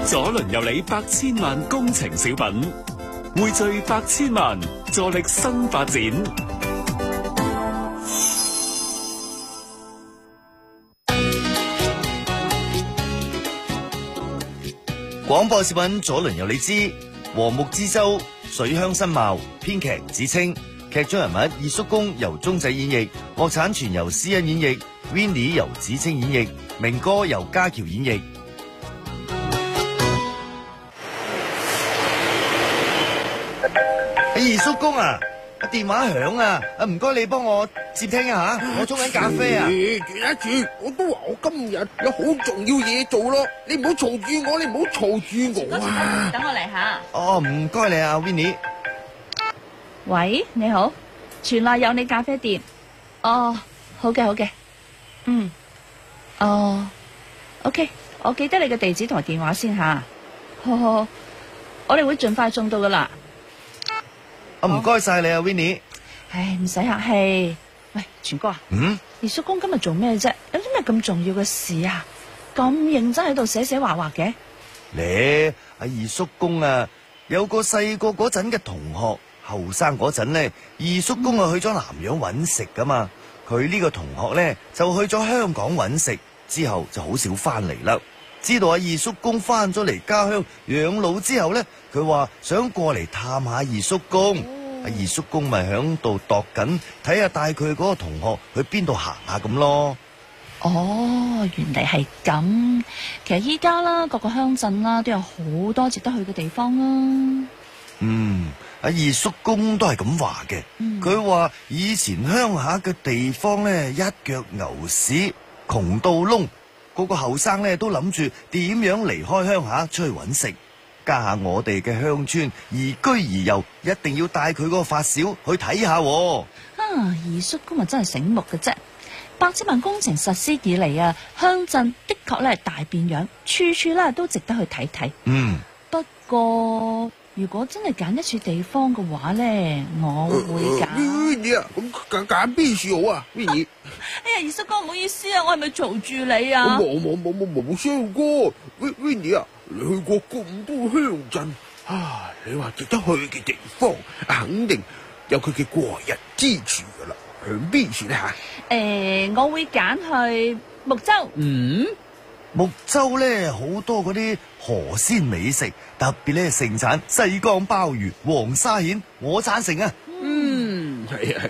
左鄰右里百千萬工程小品，匯聚百千萬，助力新發展。廣播小品左鄰右里之和睦之州水鄉新貌，編劇子清，劇中人物二叔公由鐘仔演繹，樂產全由施恩演繹， Winnie 由子清演繹，明哥由家喬演繹。二叔公啊，電話響啊，唔該你幫我接聽一下，我沖緊咖啡啊。住，我都話我今日有好重要嘢做咯，你唔好嘈住我，你唔好嘈住我啊！等我嚟下。哦，唔該你啊 ，Winnie。喂，你好，全賴有你咖啡店。哦，好嘅好嘅，OK， 我記得你嘅地址同埋電話先吓。好，我哋會盡快送到噶啦。唔該晒你啊 ，Winnie。唉，唔使客氣。喂，全哥啊，二叔公今日做咩啫？有啲咩咁重要嘅事啊？咁認真喺度寫寫畫畫嘅？你二叔公啊，有個細個嗰陣嘅同學，後生嗰陣呢，二叔公啊去咗南洋揾食噶嘛。佢呢個同學呢，就去咗香港揾食，之後就好少翻嚟啦。知道二叔公翻咗嚟家鄉養老之後呢，佢話想過嚟探下二叔公。二叔公咪響度度緊，睇下帶佢嗰個同學去邊度行下咁咯。哦，原嚟係咁。其實依家啦，各個鄉鎮啦都有好多值得去嘅地方啦。二叔公都係咁話嘅。佢話以前鄉下嘅地方呢，一腳牛屎，窮到窿，個個後生呢都諗住點樣離開鄉下出去揾食。家下我哋嘅鄉村宜居宜遊，一定要帶佢個發小去睇下。二叔公啊真係醒目嘅啫。百千萬工程實施以嚟啊，鄉鎮的確咧係大變樣，處處咧都值得去睇睇。不過如果真係揀一處地方嘅話咧，我會揀。Winnie 啊，咁揀邊處好啊 ？Winnie，哎呀，二叔公唔好意思啊，我係咪嘈住你啊？冇相哥 ，Winnie 啊，你去過咁多鄉鎮啊，你話值得去嘅地方，肯定有佢嘅過人之處噶啦。向邊處咧吓？我會揀去木州。木州咧好多嗰啲河鮮美食，特別咧盛產西江鮑魚、黃沙蜆，我贊成啊。係啊，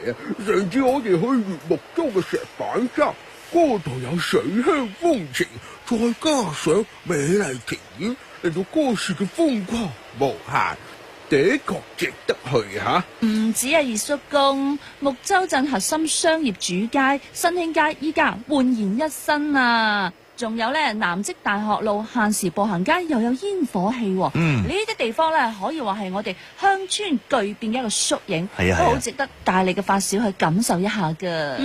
上次我哋去完木州嘅石板山，嗰度有水鄉風情，再加上美麗庭院，令到嗰處嘅風光無限，的確值得去吓。唔止啊，二叔公，木州鎮核心商業主街新興街依家煥然一新啊！仲有咧南職大學路限時步行街又有煙火氣。呢啲地方咧可以話係我哋鄉村巨變嘅一個縮影，都好值得帶你嘅發小去感受一下噶。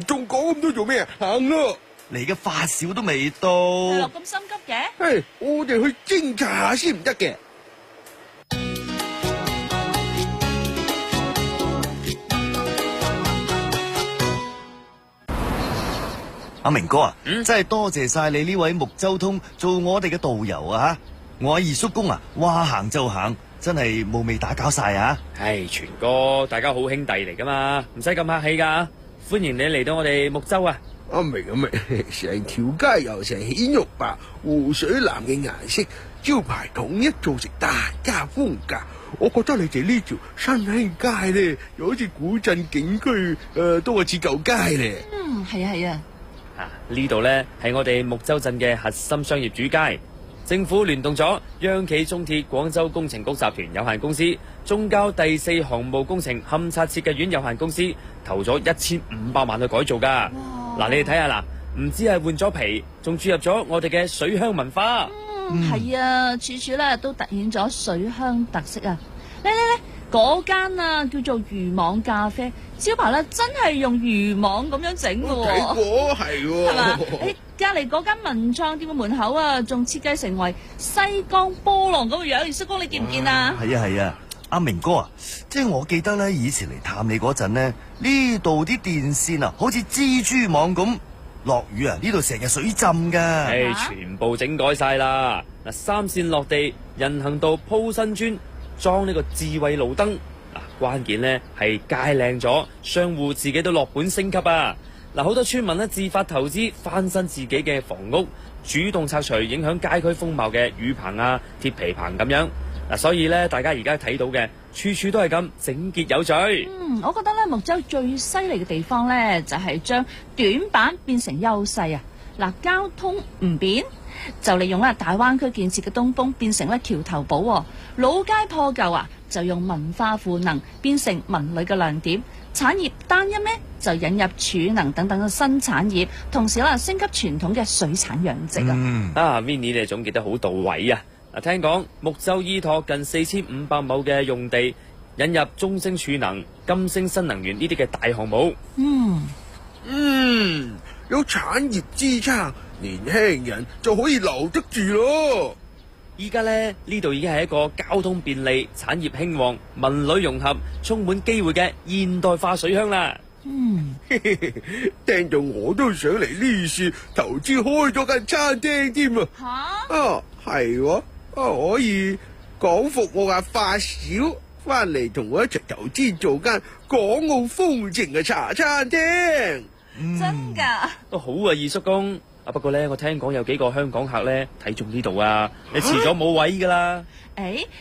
仲講咁多做咩啊？行啦！你嘅發小都未到，係咯，咁心急嘅？我哋去偵查下先唔得嘅。阿明哥啊，真係多謝晒你呢位木州通做我哋嘅導遊啊！我二叔公啊，話行就行，真係冇味打攪晒啊！全哥，大家好兄弟嚟噶嘛，唔使咁客氣噶。歡迎你嚟到我哋木州啊！阿明，成條街由成顯肉白、湖水藍嘅顏色，招牌統一造成大家風格。我覺得你哋呢條新興街咧，又好似古鎮景區，多過似舊街咧。係啊。呢度呢係我哋木州鎮嘅核心商業主街，政府聯動咗央企中鐵廣州工程局集團有限公司、中交第4航務工程勘測設計院有限公司投咗1500萬去改造噶。嗱，你哋睇下啦，唔止係換咗皮，仲注入咗我哋嘅水鄉文化。係啊，處處咧都突顯咗水鄉特色啊！嚟，嗰間啊叫做漁網咖啡，招牌咧真係用漁網咁樣整嘅喎。睇過係喎，係嘛？隔籬嗰間文創店嘅門口啊，仲設計成為西江波浪咁嘅樣。二叔公，你見唔見啊？係啊，阿明哥啊，即係我記得咧，以前嚟探你嗰陣呢，呢度啲電線啊，好似蜘蛛網咁，落雨啊，呢度成日水浸噶。全部整改晒啦！嗱，三線落地，人行道鋪新磚，裝呢個智慧路燈。嗱，關鍵呢係街靚咗，商戶自己都落本升級啊！嗱，好多村民呢自發投資翻新自己嘅房屋，主動拆除影響街區風貌嘅雨棚啊、鐵皮棚咁樣。嗱，所以呢，大家而家睇到嘅處處都係咁整潔有序。我覺得咧，木州最犀利嘅地方咧，就係將短板變成優勢啊！嗱，交通唔便，就利用大灣區建設嘅東風變成橋頭堡，老街破舊啊，就用文化賦能變成文旅嘅亮點。產業單一咩，就引入儲能等等嘅新產業，同時升級傳統嘅水產養殖啊！Minnie 你總結得好到位啊！嗱，聽講木州依託近4500畝嘅用地，引入中星儲能、金星新能源呢啲嘅大項目。有產業支撐，年輕人就可以留得住咯。依家呢度已經係一個交通便利、產業興旺、文旅融合、充滿機會嘅現代化水鄉啦。聽到我都想嚟呢處投資開咗間餐廳添啊！係喎，可以講服我發小翻嚟同我一齊投資做間港澳風情嘅茶餐廳。真噶都好啊，二叔公。不過呢，我聽講有幾個香港客呢睇中呢度啊，你遲咗冇位噶啦。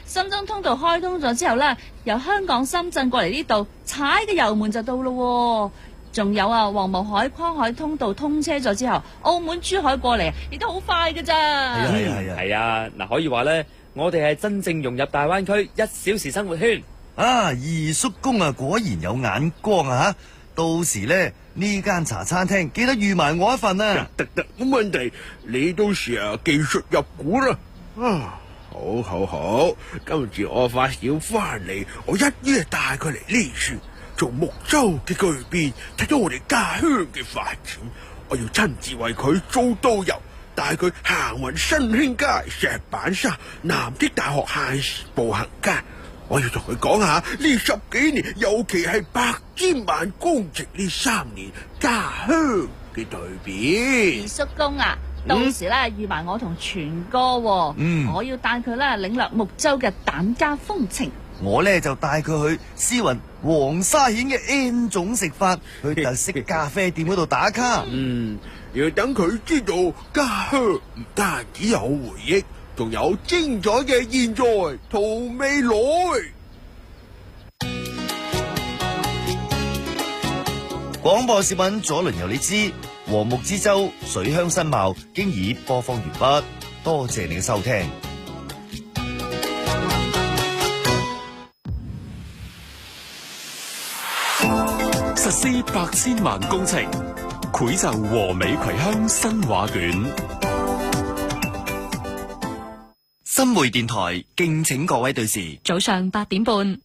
深中通道開通咗之後呢，由香港深圳過嚟呢度踩個油門就到咯。仲有黃茅海跨海通道通車咗之後，澳門珠海過嚟亦都好快噶咋。係啊，嗱，可以話呢，我哋係真正融入大灣區1小時生活圈。二叔公果然有眼光啊！到時呢間茶餐廳記得預埋我一份啊！得冇問題，你到時技術入股啦。好，今次我發小翻嚟，我一於帶佢嚟呢處做木州嘅巨變，睇到我哋家鄉嘅發展。我要親自為佢做導遊，帶佢行勻新興街、石板沙、南的大學限時步行街。我要同佢講下呢10幾年，尤其係百千萬工程呢3年家鄉嘅對比。二叔公到時預埋我同全哥，我要帶佢領略木州嘅疍家風情。我就帶佢去思雲黃沙縣嘅 N 種食法，去特色咖啡店嗰度打卡。要等佢知道家鄉唔單止有回憶，仲有精彩嘅現在同未來。廣播視頻左鄰右里之和睦之州水鄉新貌經已播放完畢，多謝你嘅收聽。實施百千萬工程，繪就和美葵鄉新畫卷。新會電台敬請各位對時，早上8點半。